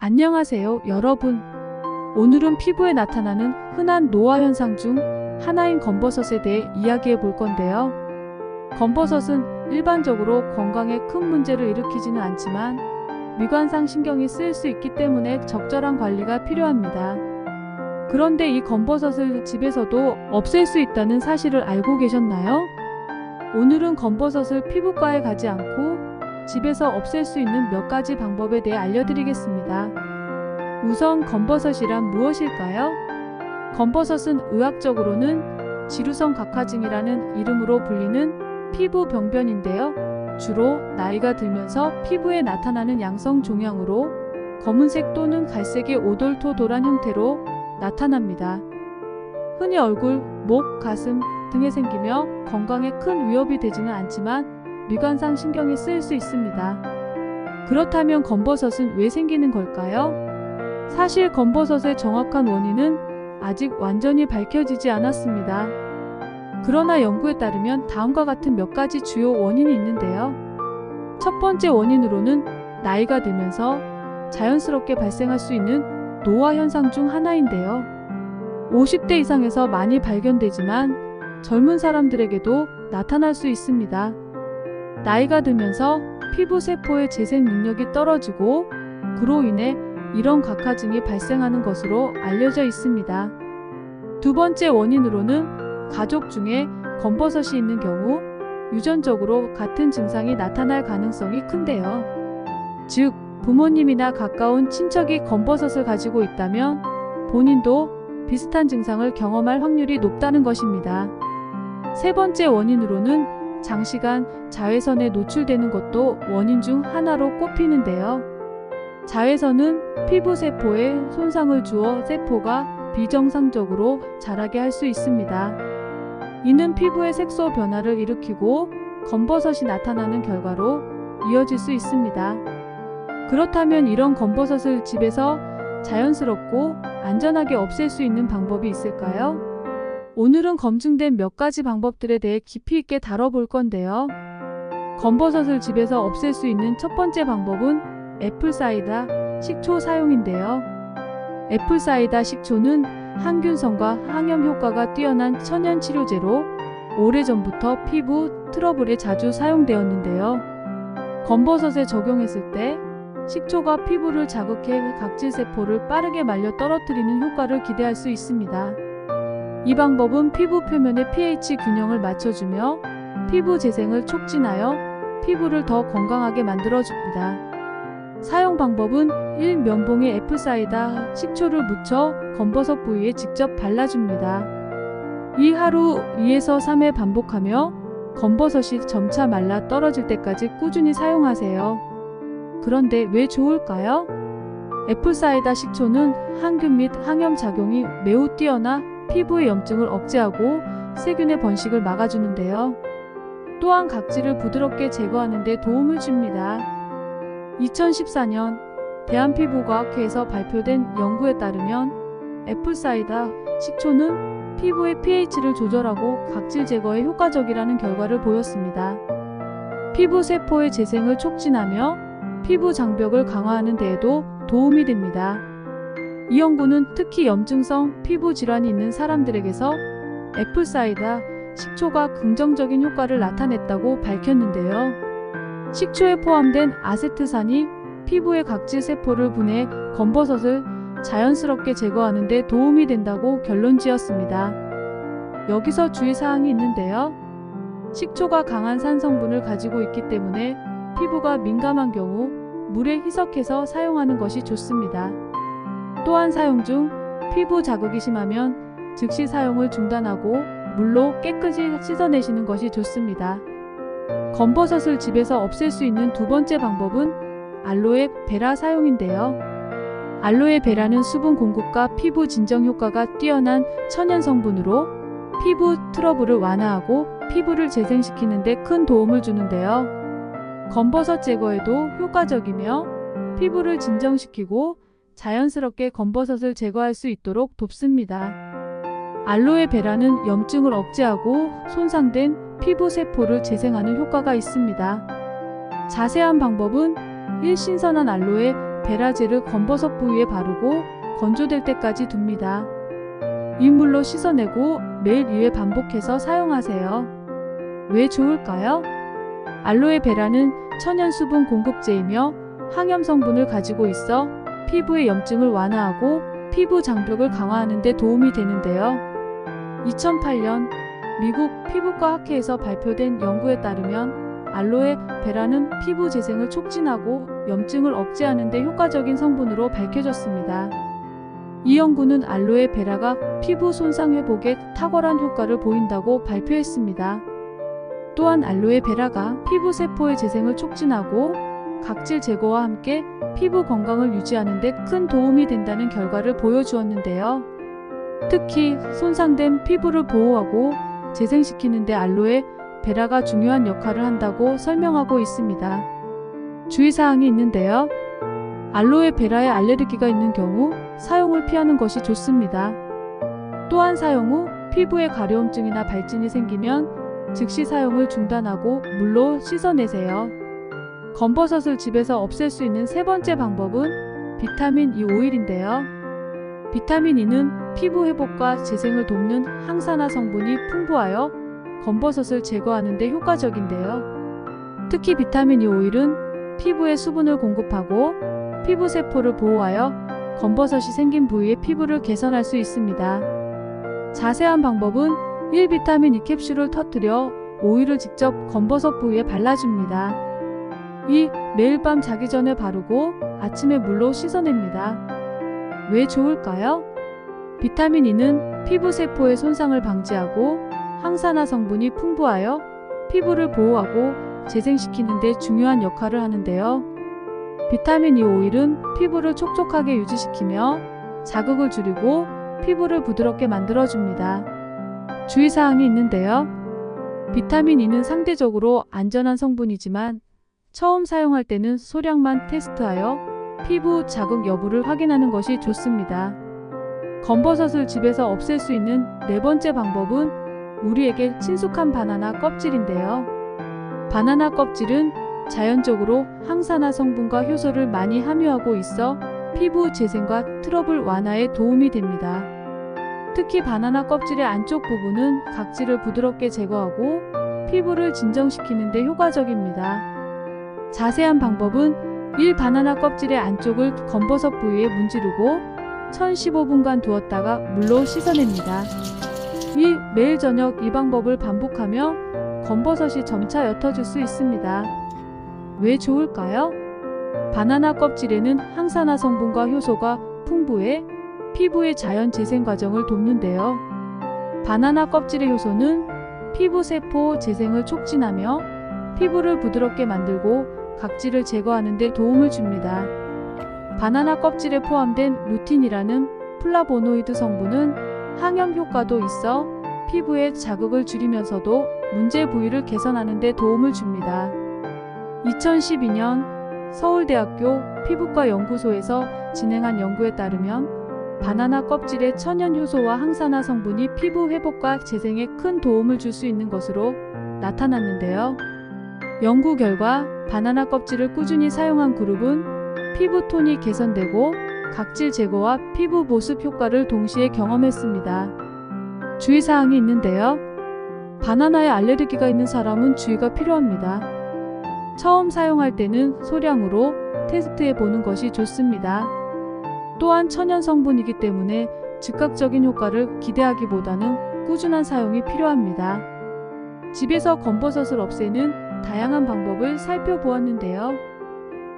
안녕하세요, 여러분. 오늘은 피부에 나타나는 흔한 노화 현상 중 하나인 검버섯에 대해 이야기해 볼 건데요. 검버섯은 일반적으로 건강에 큰 문제를 일으키지는 않지만 미관상 신경이 쓰일 수 있기 때문에 적절한 관리가 필요합니다. 그런데 이 검버섯을 집에서도 없앨 수 있다는 사실을 알고 계셨나요? 오늘은 검버섯을 피부과에 가지 않고 집에서 없앨 수 있는 몇 가지 방법에 대해 알려드리겠습니다. 우선 검버섯이란 무엇일까요? 검버섯은 의학적으로는 지루성 각화증이라는 이름으로 불리는 피부 병변인데요. 주로 나이가 들면서 피부에 나타나는 양성 종양으로 검은색 또는 갈색의 오돌토돌한 형태로 나타납니다. 흔히 얼굴, 목, 가슴 등에 생기며 건강에 큰 위협이 되지는 않지만 미관상 신경이 쓰일 수 있습니다. 그렇다면 검버섯은 왜 생기는 걸까요? 사실 검버섯의 정확한 원인은 아직 완전히 밝혀지지 않았습니다. 그러나 연구에 따르면 다음과 같은 몇 가지 주요 원인이 있는데요. 첫 번째 원인으로는 나이가 들면서 자연스럽게 발생할 수 있는 노화 현상 중 하나인데요. 50대 이상에서 많이 발견되지만 젊은 사람들에게도 나타날 수 있습니다. 나이가 들면서 피부 세포의 재생 능력이 떨어지고 그로 인해 이런 각화증이 발생하는 것으로 알려져 있습니다. 두 번째 원인으로는 가족 중에 검버섯이 있는 경우 유전적으로 같은 증상이 나타날 가능성이 큰데요. 즉, 부모님이나 가까운 친척이 검버섯을 가지고 있다면 본인도 비슷한 증상을 경험할 확률이 높다는 것입니다. 세 번째 원인으로는 장시간 자외선에 노출되는 것도 원인 중 하나로 꼽히는데요. 자외선은 피부 세포에 손상을 주어 세포가 비정상적으로 자라게 할 수 있습니다. 이는 피부의 색소 변화를 일으키고 검버섯이 나타나는 결과로 이어질 수 있습니다. 그렇다면 이런 검버섯을 집에서 자연스럽고 안전하게 없앨 수 있는 방법이 있을까요? 오늘은 검증된 몇 가지 방법들에 대해 깊이 있게 다뤄볼 건데요. 검버섯을 집에서 없앨 수 있는 첫 번째 방법은 애플사이다 식초 사용인데요. 애플사이다 식초는 항균성과 항염 효과가 뛰어난 천연 치료제로 오래전부터 피부 트러블에 자주 사용되었는데요. 검버섯에 적용했을 때 식초가 피부를 자극해 각질세포를 빠르게 말려 떨어뜨리는 효과를 기대할 수 있습니다. 이 방법은 피부 표면의 pH 균형을 맞춰주며 피부 재생을 촉진하여 피부를 더 건강하게 만들어줍니다. 사용 방법은 1면봉에 애플사이다 식초를 묻혀 검버섯 부위에 직접 발라줍니다. 이 하루 2에서 3회 반복하며 검버섯이 점차 말라 떨어질 때까지 꾸준히 사용하세요. 그런데 왜 좋을까요? 애플사이다 식초는 항균 및 항염 작용이 매우 뛰어나 피부의 염증을 억제하고 세균의 번식을 막아주는데요. 또한 각질을 부드럽게 제거하는 데 도움을 줍니다. 2014년 대한피부과학회에서 발표된 연구에 따르면 애플사이다 식초는 피부의 pH를 조절하고 각질 제거에 효과적이라는 결과를 보였습니다. 피부 세포의 재생을 촉진하며 피부 장벽을 강화하는 데에도 도움이 됩니다. 이 연구는 특히 염증성 피부 질환이 있는 사람들에게서 애플사이다 식초가 긍정적인 효과를 나타냈다고 밝혔는데요. 식초에 포함된 아세트산이 피부의 각질 세포를 분해 검버섯을 자연스럽게 제거하는 데 도움이 된다고 결론 지었습니다. 여기서 주의사항이 있는데요. 식초가 강한 산 성분을 가지고 있기 때문에 피부가 민감한 경우 물에 희석해서 사용하는 것이 좋습니다. 또한 사용 중 피부 자극이 심하면 즉시 사용을 중단하고 물로 깨끗이 씻어내시는 것이 좋습니다. 검버섯을 집에서 없앨 수 있는 두 번째 방법은 알로에 베라 사용인데요. 알로에 베라는 수분 공급과 피부 진정 효과가 뛰어난 천연 성분으로 피부 트러블을 완화하고 피부를 재생시키는 데 큰 도움을 주는데요. 검버섯 제거에도 효과적이며 피부를 진정시키고 자연스럽게 검버섯을 제거할 수 있도록 돕습니다. 알로에 베라는 염증을 억제하고 손상된 피부 세포를 재생하는 효과가 있습니다. 자세한 방법은 1. 신선한 알로에 베라젤을 검버섯 부위에 바르고 건조될 때까지 둡니다. 이물로 씻어내고 매일 2회 반복해서 사용하세요. 왜 좋을까요? 알로에베라는 천연 수분 공급제이며 항염 성분을 가지고 있어 피부의 염증을 완화하고 피부 장벽을 강화하는 데 도움이 되는데요. 2008년 미국 피부과 학회에서 발표된 연구에 따르면 알로에 베라는 피부 재생을 촉진하고 염증을 억제하는 데 효과적인 성분으로 밝혀졌습니다. 이 연구는 알로에 베라가 피부 손상 회복에 탁월한 효과를 보인다고 발표했습니다. 또한 알로에 베라가 피부 세포의 재생을 촉진하고 각질 제거와 함께 피부 건강을 유지하는 데 큰 도움이 된다는 결과를 보여주었는데요. 특히 손상된 피부를 보호하고 재생시키는 데 알로에 베라가 중요한 역할을 한다고 설명하고 있습니다. 주의사항이 있는데요. 알로에 베라에 알레르기가 있는 경우 사용을 피하는 것이 좋습니다. 또한 사용 후 피부에 가려움증이나 발진이 생기면 즉시 사용을 중단하고 물로 씻어내세요. 검버섯을 집에서 없앨 수 있는 세 번째 방법은 비타민 E 오일인데요. 비타민 E는 피부 회복과 재생을 돕는 항산화 성분이 풍부하여 검버섯을 제거하는 데 효과적인데요. 특히 비타민 E 오일은 피부에 수분을 공급하고 피부 세포를 보호하여 검버섯이 생긴 부위의 피부를 개선할 수 있습니다. 자세한 방법은 1비타민 E 캡슐을 터뜨려 오일을 직접 검버섯 부위에 발라줍니다. 2. 매일 밤 자기 전에 바르고 아침에 물로 씻어냅니다. 왜 좋을까요? 비타민 E는 피부 세포의 손상을 방지하고 항산화 성분이 풍부하여 피부를 보호하고 재생시키는 데 중요한 역할을 하는데요. 비타민 E 오일은 피부를 촉촉하게 유지시키며 자극을 줄이고 피부를 부드럽게 만들어줍니다. 주의사항이 있는데요. 비타민 E는 상대적으로 안전한 성분이지만 처음 사용할 때는 소량만 테스트하여 피부 자극 여부를 확인하는 것이 좋습니다. 검버섯을 집에서 없앨 수 있는 네 번째 방법은 우리에게 친숙한 바나나 껍질인데요. 바나나 껍질은 자연적으로 항산화 성분과 효소를 많이 함유하고 있어 피부 재생과 트러블 완화에 도움이 됩니다. 특히 바나나 껍질의 안쪽 부분은 각질을 부드럽게 제거하고 피부를 진정시키는 데 효과적입니다. 자세한 방법은 1. 바나나 껍질의 안쪽을 검버섯 부위에 문지르고 1015분간 두었다가 물로 씻어냅니다. 2. 매일 저녁 이 방법을 반복하며 검버섯이 점차 옅어질 수 있습니다. 왜 좋을까요? 바나나 껍질에는 항산화 성분과 효소가 풍부해 피부의 자연 재생 과정을 돕는데요. 바나나 껍질의 효소는 피부 세포 재생을 촉진하며 피부를 부드럽게 만들고 각질을 제거하는 데 도움을 줍니다. 바나나 껍질에 포함된 루틴이라는 플라보노이드 성분은 항염 효과도 있어 피부의 자극을 줄이면서도 문제 부위를 개선하는 데 도움을 줍니다. 2012년 서울대학교 피부과 연구소에서 진행한 연구에 따르면 바나나 껍질의 천연 효소와 항산화 성분이 피부 회복과 재생에 큰 도움을 줄 수 있는 것으로 나타났는데요. 연구 결과 바나나 껍질을 꾸준히 사용한 그룹은 피부 톤이 개선되고 각질 제거와 피부 보습 효과를 동시에 경험했습니다. 주의사항이 있는데요. 바나나에 알레르기가 있는 사람은 주의가 필요합니다. 처음 사용할 때는 소량으로 테스트해 보는 것이 좋습니다. 또한 천연 성분이기 때문에 즉각적인 효과를 기대하기보다는 꾸준한 사용이 필요합니다. 집에서 검버섯을 없애는 다양한 방법을 살펴보았는데요.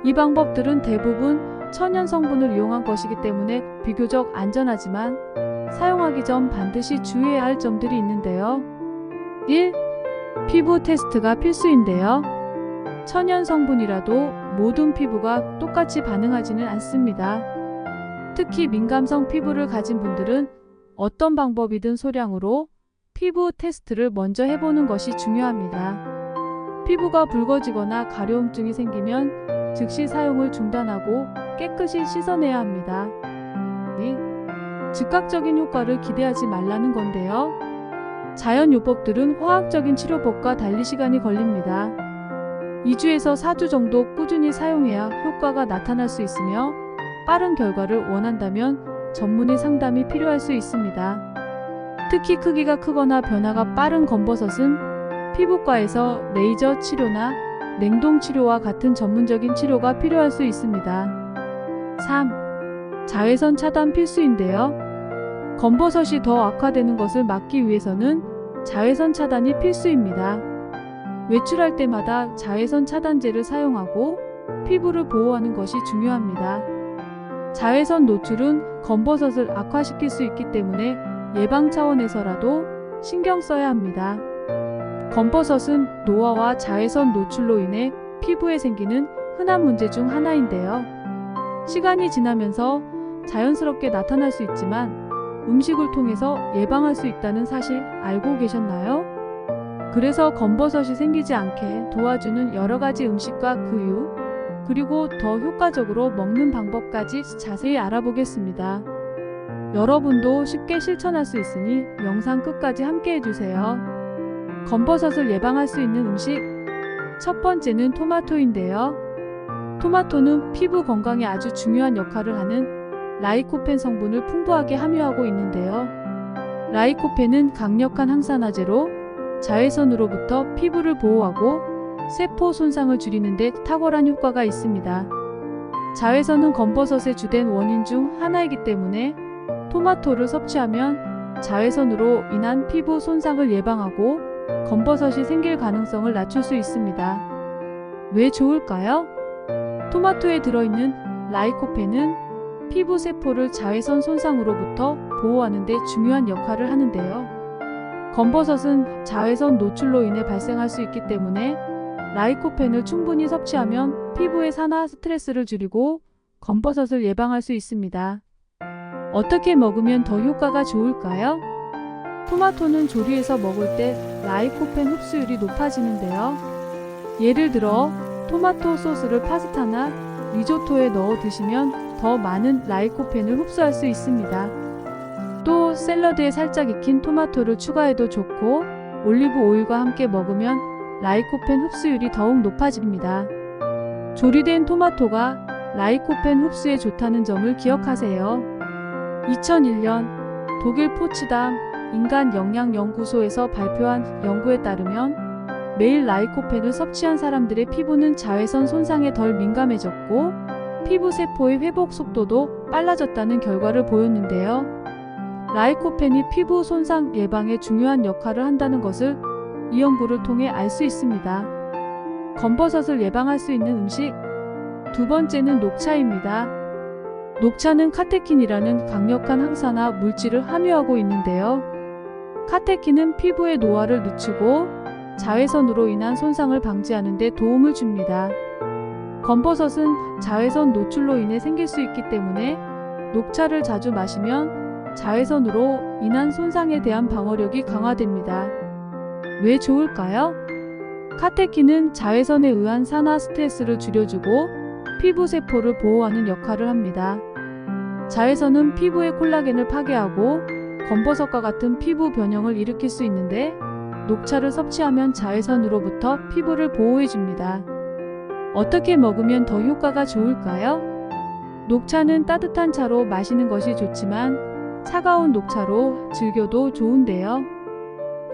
이 방법들은 대부분 천연 성분을 이용한 것이기 때문에 비교적 안전하지만 사용하기 전 반드시 주의해야 할 점들이 있는데요. 1. 피부 테스트가 필수인데요. 천연 성분이라도 모든 피부가 똑같이 반응하지는 않습니다. 특히 민감성 피부를 가진 분들은 어떤 방법이든 소량으로 피부 테스트를 먼저 해보는 것이 중요합니다. 피부가 붉어지거나 가려움증이 생기면 즉시 사용을 중단하고 깨끗이 씻어내야 합니다. 2. 즉각적인 효과를 기대하지 말라는 건데요. 자연요법들은 화학적인 치료법과 달리 시간이 걸립니다. 2주에서 4주 정도 꾸준히 사용해야 효과가 나타날 수 있으며 빠른 결과를 원한다면 전문의 상담이 필요할 수 있습니다. 특히 크기가 크거나 변화가 빠른 검버섯은 피부과에서 레이저 치료나 냉동 치료와 같은 전문적인 치료가 필요할 수 있습니다. 3. 자외선 차단 필수인데요. 검버섯이 더 악화되는 것을 막기 위해서는 자외선 차단이 필수입니다. 외출할 때마다 자외선 차단제를 사용하고 피부를 보호하는 것이 중요합니다. 자외선 노출은 검버섯을 악화시킬 수 있기 때문에 예방 차원에서라도 신경 써야 합니다. 검버섯은 노화와 자외선 노출로 인해 피부에 생기는 흔한 문제 중 하나인데요. 시간이 지나면서 자연스럽게 나타날 수 있지만 음식을 통해서 예방할 수 있다는 사실 알고 계셨나요? 그래서 검버섯이 생기지 않게 도와주는 여러 가지 음식과 그유, 그리고 더 효과적으로 먹는 방법까지 자세히 알아보겠습니다. 여러분도 쉽게 실천할 수 있으니 영상 끝까지 함께 해주세요. 검버섯을 예방할 수 있는 음식, 첫 번째는 토마토인데요. 토마토는 피부 건강에 아주 중요한 역할을 하는 라이코펜 성분을 풍부하게 함유하고 있는데요. 라이코펜은 강력한 항산화제로 자외선으로부터 피부를 보호하고 세포 손상을 줄이는 데 탁월한 효과가 있습니다. 자외선은 검버섯의 주된 원인 중 하나이기 때문에 토마토를 섭취하면 자외선으로 인한 피부 손상을 예방하고 검버섯이 생길 가능성을 낮출 수 있습니다. 왜 좋을까요? 토마토에 들어있는 라이코펜은 피부 세포를 자외선 손상으로부터 보호하는 데 중요한 역할을 하는데요. 검버섯은 자외선 노출로 인해 발생할 수 있기 때문에 라이코펜을 충분히 섭취하면 피부의 산화 스트레스를 줄이고 검버섯을 예방할 수 있습니다. 어떻게 먹으면 더 효과가 좋을까요? 토마토는 조리해서 먹을 때 라이코펜 흡수율이 높아지는데요. 예를 들어 토마토 소스를 파스타나 리조토에 넣어 드시면 더 많은 라이코펜을 흡수할 수 있습니다. 또 샐러드에 살짝 익힌 토마토를 추가해도 좋고 올리브 오일과 함께 먹으면 라이코펜 흡수율이 더욱 높아집니다. 조리된 토마토가 라이코펜 흡수에 좋다는 점을 기억하세요. 2001년 독일 포츠담 인간영양연구소에서 발표한 연구에 따르면 매일 라이코펜을 섭취한 사람들의 피부는 자외선 손상에 덜 민감해졌고 피부 세포의 회복 속도도 빨라졌다는 결과를 보였는데요. 라이코펜이 피부 손상 예방에 중요한 역할을 한다는 것을 이 연구를 통해 알 수 있습니다. 검버섯을 예방할 수 있는 음식, 두 번째는 녹차입니다. 녹차는 카테킨이라는 강력한 항산화 물질을 함유하고 있는데요. 카테킨은 피부의 노화를 늦추고 자외선으로 인한 손상을 방지하는 데 도움을 줍니다. 검버섯은 자외선 노출로 인해 생길 수 있기 때문에 녹차를 자주 마시면 자외선으로 인한 손상에 대한 방어력이 강화됩니다. 왜 좋을까요? 카테킨은 자외선에 의한 산화 스트레스를 줄여주고 피부 세포를 보호하는 역할을 합니다. 자외선은 피부의 콜라겐을 파괴하고 검버섯과 같은 피부 변형을 일으킬 수 있는데 녹차를 섭취하면 자외선으로부터 피부를 보호해줍니다. 어떻게 먹으면 더 효과가 좋을까요? 녹차는 따뜻한 차로 마시는 것이 좋지만 차가운 녹차로 즐겨도 좋은데요.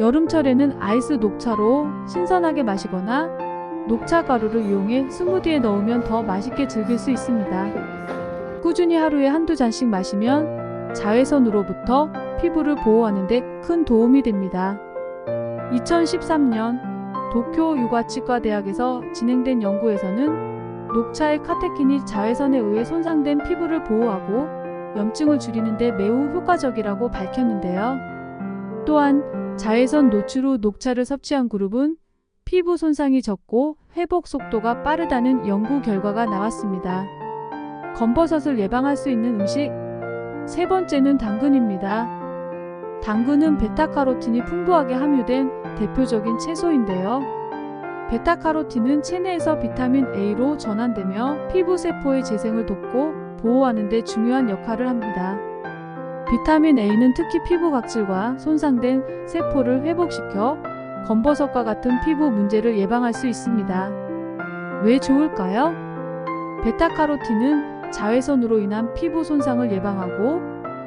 여름철에는 아이스 녹차로 신선하게 마시거나 녹차 가루를 이용해 스무디에 넣으면 더 맛있게 즐길 수 있습니다. 꾸준히 하루에 한두 잔씩 마시면 자외선으로부터 피부를 보호하는 데 큰 도움이 됩니다. 2013년 도쿄 유가치과 대학에서 진행된 연구에서는 녹차의 카테킨이 자외선에 의해 손상된 피부를 보호하고 염증을 줄이는 데 매우 효과적이라고 밝혔는데요. 또한 자외선 노출 후 녹차를 섭취한 그룹은 피부 손상이 적고 회복 속도가 빠르다는 연구 결과가 나왔습니다. 검버섯을 예방할 수 있는 음식, 세 번째는 당근입니다. 당근은 베타카로틴이 풍부하게 함유된 대표적인 채소인데요. 베타카로틴은 체내에서 비타민 A로 전환되며 피부 세포의 재생을 돕고 보호하는 데 중요한 역할을 합니다. 비타민 A는 특히 피부 각질과 손상된 세포를 회복시켜 검버섯과 같은 피부 문제를 예방할 수 있습니다. 왜 좋을까요? 베타카로틴은 자외선으로 인한 피부 손상을 예방하고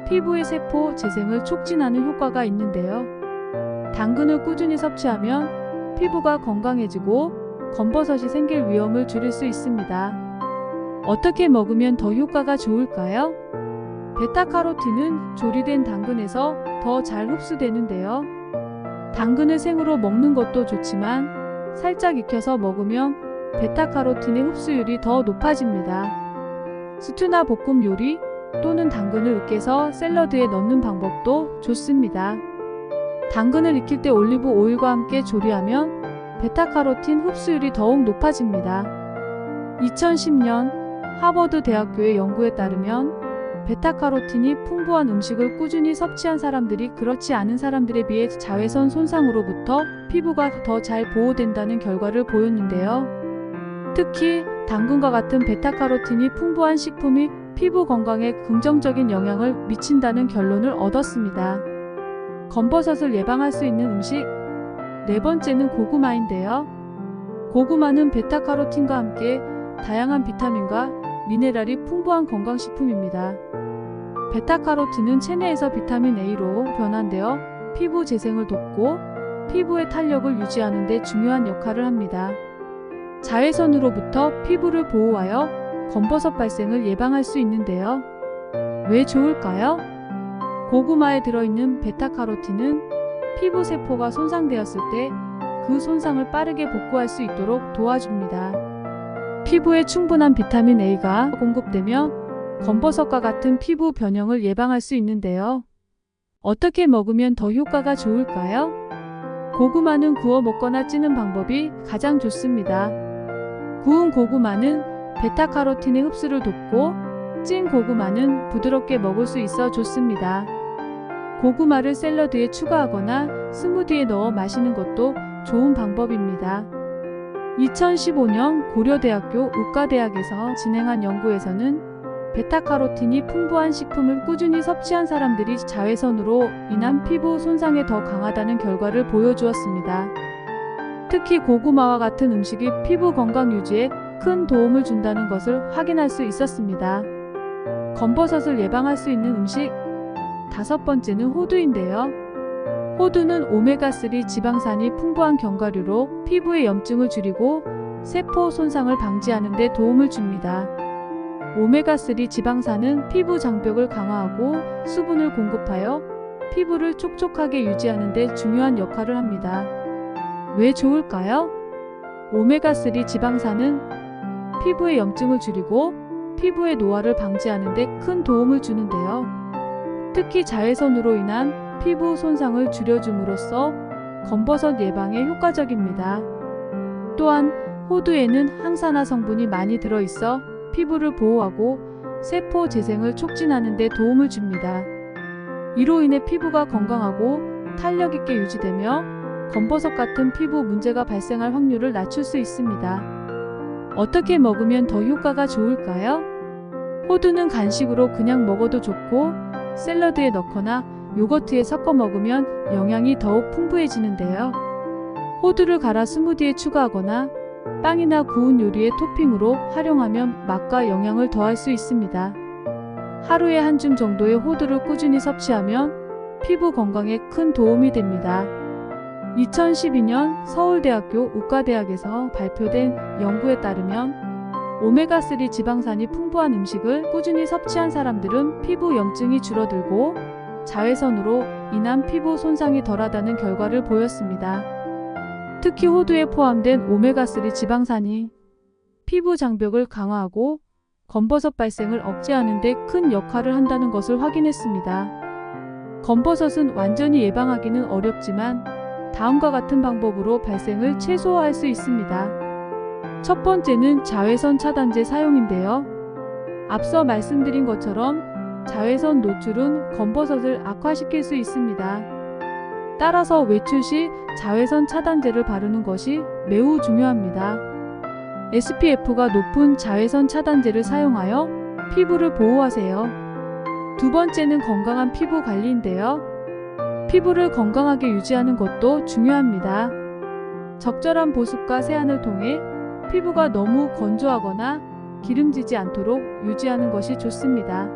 피부의 세포 재생을 촉진하는 효과가 있는데요. 당근을 꾸준히 섭취하면 피부가 건강해지고 검버섯이 생길 위험을 줄일 수 있습니다. 어떻게 먹으면 더 효과가 좋을까요? 베타카로틴은 조리된 당근에서 더 잘 흡수되는데요. 당근을 생으로 먹는 것도 좋지만 살짝 익혀서 먹으면 베타카로틴의 흡수율이 더 높아집니다. 스튜나 볶음 요리 또는 당근을 으깨서 샐러드에 넣는 방법도 좋습니다. 당근을 익힐 때 올리브 오일과 함께 조리하면 베타카로틴 흡수율이 더욱 높아집니다. 2010년 하버드 대학교의 연구에 따르면 베타카로틴이 풍부한 음식을 꾸준히 섭취한 사람들이 그렇지 않은 사람들에 비해 자외선 손상으로부터 피부가 더 잘 보호된다는 결과를 보였는데요. 특히 당근과 같은 베타카로틴이 풍부한 식품이 피부 건강에 긍정적인 영향을 미친다는 결론을 얻었습니다. 검버섯을 예방할 수 있는 음식 네 번째는 고구마인데요. 고구마는 베타카로틴과 함께 다양한 비타민과 미네랄이 풍부한 건강식품입니다. 베타카로틴은 체내에서 비타민 A로 변환되어 피부 재생을 돕고 피부의 탄력을 유지하는 데 중요한 역할을 합니다. 자외선으로부터 피부를 보호하여 검버섯 발생을 예방할 수 있는데요. 왜 좋을까요? 고구마에 들어있는 베타카로틴은 피부 세포가 손상되었을 때 그 손상을 빠르게 복구할 수 있도록 도와줍니다. 피부에 충분한 비타민 A가 공급되면 검버섯과 같은 피부 변형을 예방할 수 있는데요. 어떻게 먹으면 더 효과가 좋을까요? 고구마는 구워 먹거나 찌는 방법이 가장 좋습니다. 구운 고구마는 베타카로틴의 흡수를 돕고 찐 고구마는 부드럽게 먹을 수 있어 좋습니다. 고구마를 샐러드에 추가하거나 스무디에 넣어 마시는 것도 좋은 방법입니다. 2015년 고려대학교 의과대학에서 진행한 연구에서는 베타카로틴이 풍부한 식품을 꾸준히 섭취한 사람들이 자외선으로 인한 피부 손상에 더 강하다는 결과를 보여주었습니다. 특히 고구마와 같은 음식이 피부 건강 유지에 큰 도움을 준다는 것을 확인할 수 있었습니다. 검버섯을 예방할 수 있는 음식 다섯 번째는 호두인데요. 호두는 오메가3 지방산이 풍부한 견과류로 피부의 염증을 줄이고 세포 손상을 방지하는 데 도움을 줍니다. 오메가3 지방산은 피부 장벽을 강화하고 수분을 공급하여 피부를 촉촉하게 유지하는 데 중요한 역할을 합니다. 왜 좋을까요? 오메가3 지방산은 피부의 염증을 줄이고 피부의 노화를 방지하는 데 큰 도움을 주는데요. 특히 자외선으로 인한 피부 손상을 줄여줌으로써 검버섯 예방에 효과적입니다. 또한 호두에는 항산화 성분이 많이 들어있어 피부를 보호하고 세포 재생을 촉진하는 데 도움을 줍니다. 이로 인해 피부가 건강하고 탄력 있게 유지되며 검버섯 같은 피부 문제가 발생할 확률을 낮출 수 있습니다. 어떻게 먹으면 더 효과가 좋을까요? 호두는 간식으로 그냥 먹어도 좋고 샐러드에 넣거나 요거트에 섞어 먹으면 영양이 더욱 풍부해지는데요. 호두를 갈아 스무디에 추가하거나 빵이나 구운 요리의 토핑으로 활용하면 맛과 영양을 더할 수 있습니다. 하루에 한 줌 정도의 호두를 꾸준히 섭취하면 피부 건강에 큰 도움이 됩니다. 2012년 서울대학교 의과대학에서 발표된 연구에 따르면 오메가3 지방산이 풍부한 음식을 꾸준히 섭취한 사람들은 피부 염증이 줄어들고 자외선으로 인한 피부 손상이 덜하다는 결과를 보였습니다. 특히 호두에 포함된 오메가3 지방산이 피부 장벽을 강화하고 검버섯 발생을 억제하는 데 큰 역할을 한다는 것을 확인했습니다. 검버섯은 완전히 예방하기는 어렵지만 다음과 같은 방법으로 발생을 최소화할 수 있습니다. 첫 번째는 자외선 차단제 사용인데요. 앞서 말씀드린 것처럼 자외선 노출은 검버섯을 악화시킬 수 있습니다. 따라서 외출 시 자외선 차단제를 바르는 것이 매우 중요합니다. SPF가 높은 자외선 차단제를 사용하여 피부를 보호하세요. 두 번째는 건강한 피부 관리인데요. 피부를 건강하게 유지하는 것도 중요합니다. 적절한 보습과 세안을 통해 피부가 너무 건조하거나 기름지지 않도록 유지하는 것이 좋습니다.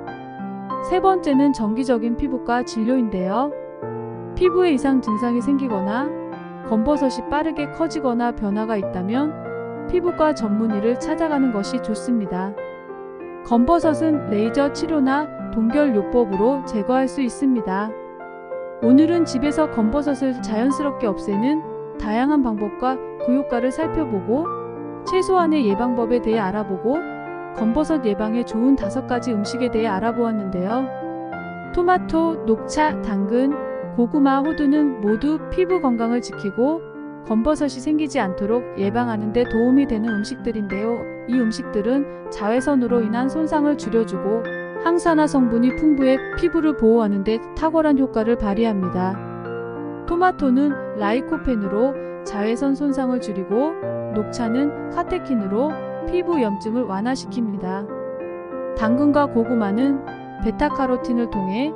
세 번째는 정기적인 피부과 진료인데요. 피부에 이상 증상이 생기거나 검버섯이 빠르게 커지거나 변화가 있다면 피부과 전문의를 찾아가는 것이 좋습니다. 검버섯은 레이저 치료나 동결요법으로 제거할 수 있습니다. 오늘은 집에서 검버섯을 자연스럽게 없애는 다양한 방법과 그 효과를 살펴보고 최소한의 예방법에 대해 알아보고 검버섯 예방에 좋은 5가지 음식에 대해 알아보았는데요. 토마토, 녹차, 당근, 고구마, 호두는 모두 피부 건강을 지키고 검버섯이 생기지 않도록 예방하는 데 도움이 되는 음식들인데요. 이 음식들은 자외선으로 인한 손상을 줄여주고 항산화 성분이 풍부해 피부를 보호하는 데 탁월한 효과를 발휘합니다. 토마토는 라이코펜으로 자외선 손상을 줄이고 녹차는 카테킨으로 피부 염증을 완화시킵니다. 당근과 고구마는 베타카로틴을 통해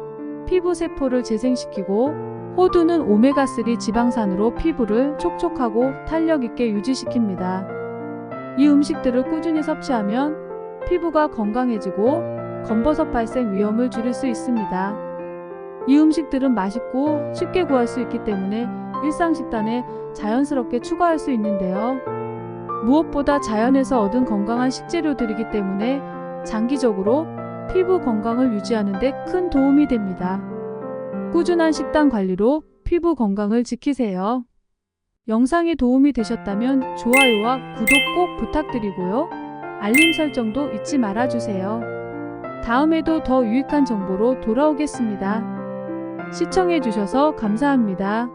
피부 세포를 재생시키고 호두는 오메가3 지방산으로 피부를 촉촉하고 탄력 있게 유지시킵니다. 이 음식들을 꾸준히 섭취하면 피부가 건강해지고 검버섯 발생 위험을 줄일 수 있습니다. 이 음식들은 맛있고 쉽게 구할 수 있기 때문에 일상 식단에 자연스럽게 추가할 수 있는데요. 무엇보다 자연에서 얻은 건강한 식재료들이기 때문에 장기적으로 피부 건강을 유지하는 데 큰 도움이 됩니다. 꾸준한 식단 관리로 피부 건강을 지키세요. 영상이 도움이 되셨다면 좋아요와 구독 꼭 부탁드리고요. 알림 설정도 잊지 말아주세요. 다음에도 더 유익한 정보로 돌아오겠습니다. 시청해주셔서 감사합니다.